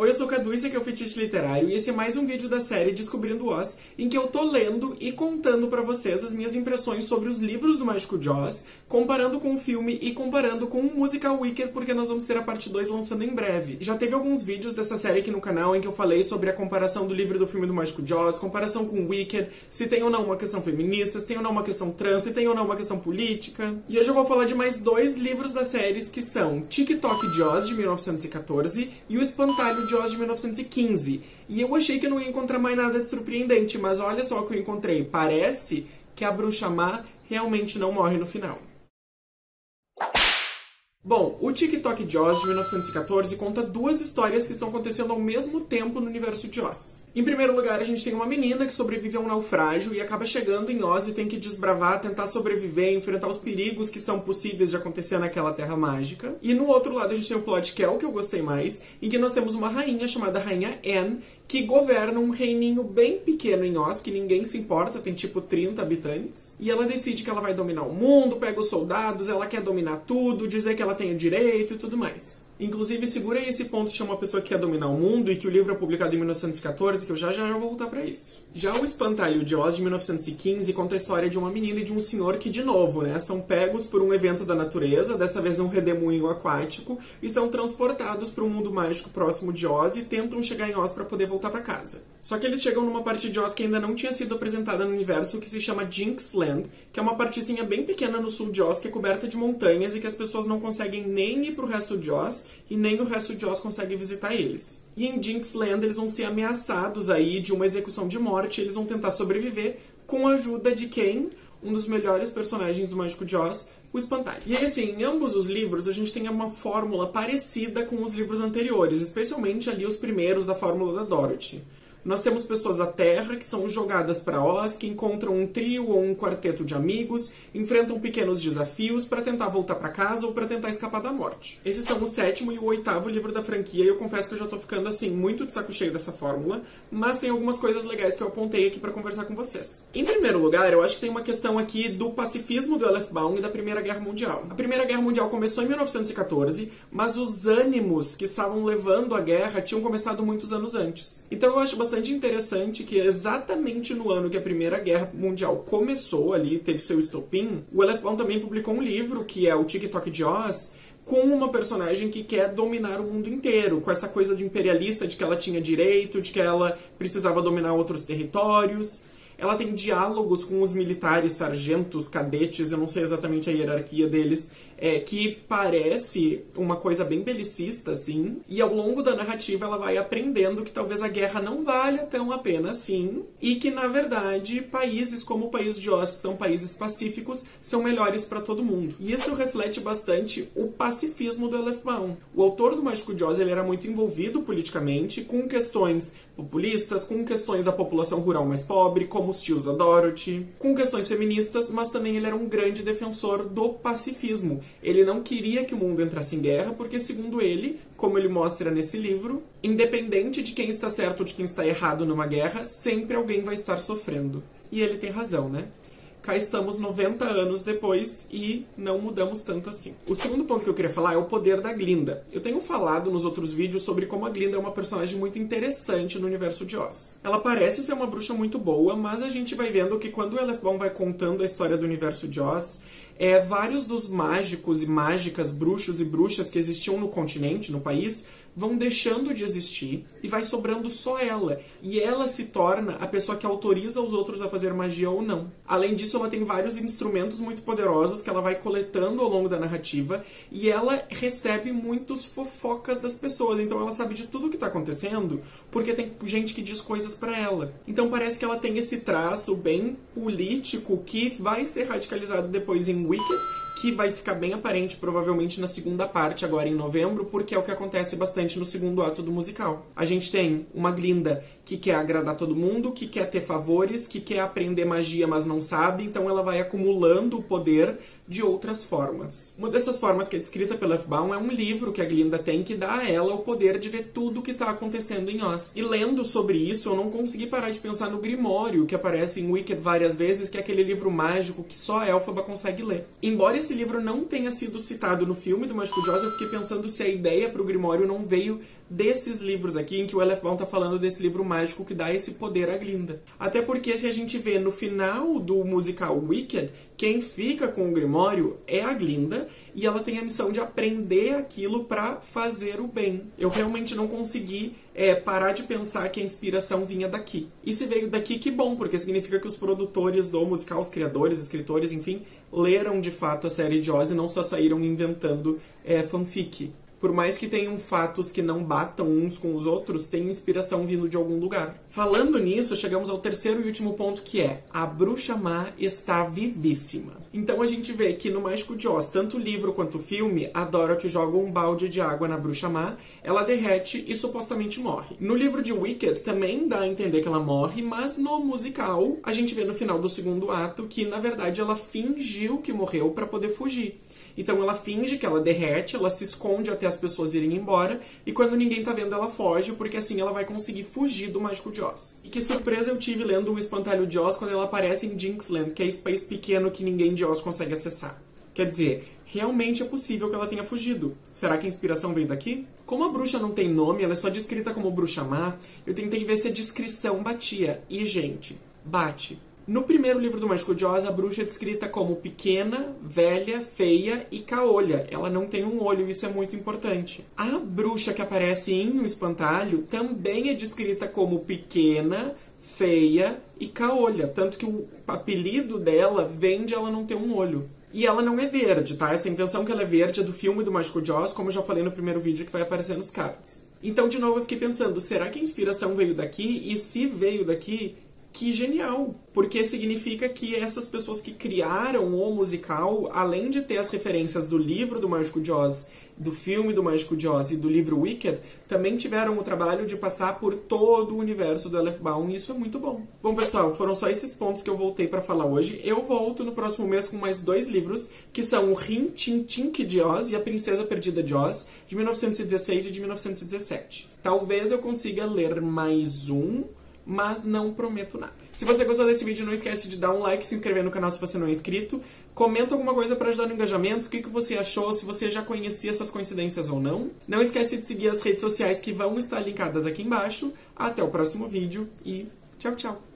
Oi, eu sou o Cadu, esse aqui é o Fetiche Literário e esse é mais um vídeo da série Descobrindo Oz, em que eu tô lendo e contando pra vocês as minhas impressões sobre os livros do Mágico de Oz, comparando com o filme e comparando com o musical Wicked, porque nós vamos ter a parte 2 lançando em breve. Já teve alguns vídeos dessa série aqui no canal em que eu falei sobre a comparação do livro e do filme do Mágico de Oz, comparação com o Wicked, se tem ou não uma questão feminista, se tem ou não uma questão trans, se tem ou não uma questão política. E hoje eu vou falar de mais dois livros da série, que são TikTok de Oz, de 1914, e O Espantalho de Oz, de 1915. E eu achei que eu não ia encontrar mais nada de surpreendente, mas olha só o que eu encontrei. Parece que a bruxa má realmente não morre no final. Bom, o TikTok de Oz, de 1914, conta duas histórias que estão acontecendo ao mesmo tempo no universo de Oz. Em primeiro lugar, a gente tem uma menina que sobrevive a um naufrágio e acaba chegando em Oz e tem que desbravar, tentar sobreviver, enfrentar os perigos que são possíveis de acontecer naquela terra mágica. E no outro lado a gente tem o plot que é o que eu gostei mais, em que nós temos uma rainha chamada Rainha Anne, que governa um reininho bem pequeno em Oz, que ninguém se importa, tem tipo 30 habitantes. E ela decide que ela vai dominar o mundo, pega os soldados, ela quer dominar tudo, dizer que ela tem o direito e tudo mais. Inclusive, segura aí esse ponto de ser uma pessoa que quer dominar o mundo e que o livro é publicado em 1914, que eu já vou voltar pra isso. Já O Espantalho de Oz, de 1915, conta a história de uma menina e de um senhor que, de novo, né, são pegos por um evento da natureza, dessa vez um redemoinho aquático, e são transportados para um mundo mágico próximo de Oz e tentam chegar em Oz para poder voltar para casa. Só que eles chegam numa parte de Oz que ainda não tinha sido apresentada no universo, que se chama Jinxland, que é uma partezinha bem pequena no sul de Oz, que é coberta de montanhas e que as pessoas não conseguem nem ir pro resto de Oz, e nem o resto de Oz consegue visitar eles. E em Jinxland eles vão ser ameaçados aí de uma execução de morte, eles vão tentar sobreviver com a ajuda de quem? Um dos melhores personagens do Mágico de Oz, o Espantalho. E aí, assim, em ambos os livros a gente tem uma fórmula parecida com os livros anteriores, especialmente ali os primeiros da fórmula da Dorothy. Nós temos pessoas à Terra que são jogadas para Oz, que encontram um trio ou um quarteto de amigos, enfrentam pequenos desafios para tentar voltar para casa ou para tentar escapar da morte. Esses são o 7º e o 8º livro da franquia e eu confesso que eu já tô ficando assim muito de saco cheio dessa fórmula, mas tem algumas coisas legais que eu apontei aqui para conversar com vocês. Em primeiro lugar, eu acho que tem uma questão aqui do pacifismo do Elef Baum e da Primeira Guerra Mundial. A Primeira Guerra Mundial começou em 1914, mas os ânimos que estavam levando a guerra tinham começado muitos anos antes. Então eu acho bastante interessante que exatamente no ano que a Primeira Guerra Mundial começou ali, teve seu estopim, o Elef Baum também publicou um livro, que é o TikTok de Oz, com uma personagem que quer dominar o mundo inteiro, com essa coisa de imperialista, de que ela tinha direito, de que ela precisava dominar outros territórios. Ela tem diálogos com os militares, sargentos, cadetes, eu não sei exatamente a hierarquia deles, que parece uma coisa bem belicista, assim. E ao longo da narrativa ela vai aprendendo que talvez a guerra não valha tão a pena assim, e que, na verdade, países como o país de Oz, que são países pacíficos, são melhores para todo mundo. E isso reflete bastante o pacifismo do Elef Baum. O autor do Mágico de Oz, ele era muito envolvido politicamente com questões populistas, com questões da população rural mais pobre, como os tios da Dorothy, com questões feministas, mas também ele era um grande defensor do pacifismo. Ele não queria que o mundo entrasse em guerra, porque, segundo ele, como ele mostra nesse livro, independente de quem está certo ou de quem está errado numa guerra, sempre alguém vai estar sofrendo. E ele tem razão, né? Cá estamos 90 anos depois e não mudamos tanto assim. O segundo ponto que eu queria falar é o poder da Glinda. Eu tenho falado nos outros vídeos sobre como a Glinda é uma personagem muito interessante no universo de Oz. Ela parece ser uma bruxa muito boa, mas a gente vai vendo que quando o Elef Baum vai contando a história do universo de Oz, vários dos mágicos e mágicas, bruxos e bruxas que existiam no continente, no país, vão deixando de existir e vai sobrando só ela. E ela se torna a pessoa que autoriza os outros a fazer magia ou não. Além disso, ela tem vários instrumentos muito poderosos que ela vai coletando ao longo da narrativa e ela recebe muitos fofocas das pessoas. Então ela sabe de tudo o que está acontecendo porque tem gente que diz coisas para ela. Então parece que ela tem esse traço bem político que vai ser radicalizado depois em Wicked, que vai ficar bem aparente provavelmente na segunda parte, agora em novembro, porque é o que acontece bastante no segundo ato do musical. A gente tem uma Glinda que quer agradar todo mundo, que quer ter favores, que quer aprender magia, mas não sabe, então ela vai acumulando o poder de outras formas. Uma dessas formas que é descrita pela Elef Baum é um livro que a Glinda tem que dá a ela o poder de ver tudo o que está acontecendo em Oz. E lendo sobre isso, eu não consegui parar de pensar no Grimório, que aparece em Wicked várias vezes, que é aquele livro mágico que só a Elphaba consegue ler. Embora esse livro não tenha sido citado no filme do Mágico de Oz, eu fiquei pensando se a ideia pro Grimório não veio desses livros aqui, em que o L.F. Baum tá falando desse livro mágico que dá esse poder à Glinda. Até porque, se a gente vê no final do musical Wicked, quem fica com o Grimório é a Glinda, e ela tem a missão de aprender aquilo pra fazer o bem. Eu realmente não consegui parar de pensar que a inspiração vinha daqui. E se veio daqui, que bom, porque significa que os produtores do musical, os criadores, escritores, enfim, leram de fato a série de Oz e não só saíram inventando fanfic. Por mais que tenham fatos que não batam uns com os outros, tem inspiração vindo de algum lugar. Falando nisso, chegamos ao terceiro e último ponto, que é: a Bruxa Má está vivíssima. Então a gente vê que no Mágico de Oz, tanto o livro quanto o filme, a Dorothy joga um balde de água na Bruxa Má, ela derrete e supostamente morre. No livro de Wicked também dá a entender que ela morre, mas no musical a gente vê no final do segundo ato que, na verdade, ela fingiu que morreu para poder fugir. Então ela finge que ela derrete, ela se esconde até as pessoas irem embora, e quando ninguém tá vendo ela foge, porque assim ela vai conseguir fugir do Mágico de Oz. E que surpresa eu tive lendo o Espantalho de Oz quando ela aparece em Jinxland, que é esse país pequeno que ninguém de Oz consegue acessar. Quer dizer, realmente é possível que ela tenha fugido. Será que a inspiração veio daqui? Como a bruxa não tem nome, ela é só descrita como Bruxa Má, eu tentei ver se a descrição batia. E, gente, bate. No primeiro livro do Mágico de Oz, a bruxa é descrita como pequena, velha, feia e caolha. Ela não tem um olho, isso é muito importante. A bruxa que aparece em O Espantalho também é descrita como pequena, feia e caolha. Tanto que o apelido dela vem de ela não ter um olho. E ela não é verde, tá? Essa invenção que ela é verde é do filme do Mágico de Oz, como eu já falei no primeiro vídeo que vai aparecer nos cards. Então, de novo, eu fiquei pensando, será que a inspiração veio daqui? E se veio daqui, que genial! Porque significa que essas pessoas que criaram o musical, além de ter as referências do livro do Mágico de Oz, do filme do Mágico de Oz e do livro Wicked, também tiveram o trabalho de passar por todo o universo do L.F. Baum, e isso é muito bom. Bom, pessoal, foram só esses pontos que eu voltei pra falar hoje. Eu volto no próximo mês com mais 2 livros, que são o Rin Tin Tink de Oz e a Princesa Perdida de Oz, de 1916 e de 1917. Talvez eu consiga ler mais um, mas não prometo nada. Se você gostou desse vídeo, não esquece de dar um like, se inscrever no canal se você não é inscrito. Comenta alguma coisa para ajudar no engajamento, o que você achou, se você já conhecia essas coincidências ou não. Não esquece de seguir as redes sociais que vão estar linkadas aqui embaixo. Até o próximo vídeo e tchau, tchau!